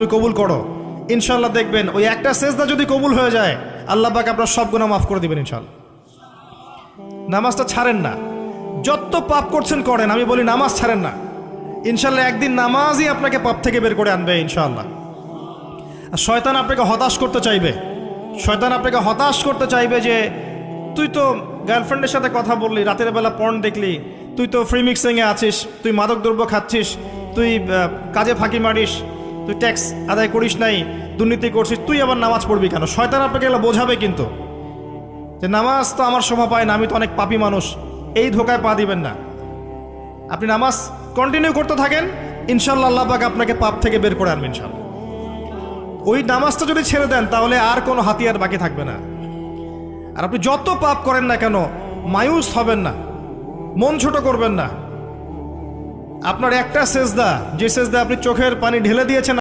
কবুল করো, ইনশাল্লাহ দেখবেন ওই একটা সেজদা যদি কবুল হয়ে যায় আল্লাহ পাক আপনার সব গুনাহ মাফ করে দিবেন ইনশাল্লাহ। নামাজটা ছাড়েন না, যত পাপ করছেন করেন, আমি বলি নামাজ ছাড়েন না, ইনশাল্লাহ একদিন নামাজই আপনাকে পাপ থেকে বের করে আনবে ইনশাল্লাহ। আর শয়তান আপনাকে হতাশ করতে চাইবে, শয়তান আপনাকে হতাশ করতে চাইবে যে তুই তো গার্লফ্রেন্ডের সাথে কথা বললি, রাতের বেলা পর্ন দেখলি, তুই তো ফ্রি মিক্সিংয়ে আছিস, তুই মাদক দ্রব্য খাচ্ছিস, তুই কাজে ফাঁকি মারিস, তুই ট্যাক্স আদায় করিস নাই, দুর্নীতি করছিস, তুই আবার নামাজ পড়বি কেন? শয়তান আপনাকে এগুলো বোঝাবে কিন্তু যে নামাজ তো আমার শোভা পায় না, আমি তো অনেক পাপী মানুষ। এই ধোকায় পা দিবেন না, আপনি নামাজ কন্টিনিউ করতে থাকেন, ইনশাল্লাহ আল্লাহ পাক আপনাকে পাপ থেকে বের করে আনবেন ইনশাল্লাহ। ওই নামাজটা যদি ছেড়ে দেন তাহলে আর কোনো হাতিয়ার বাকি থাকবে না। আর আপনি যত পাপ করেন না কেন মায়ুস হবেন না, মন ছোট করবেন না। আপনার একটা সেজদা, যে সেজদা আপনি চোখের পানি ঢেলে দিয়েছেন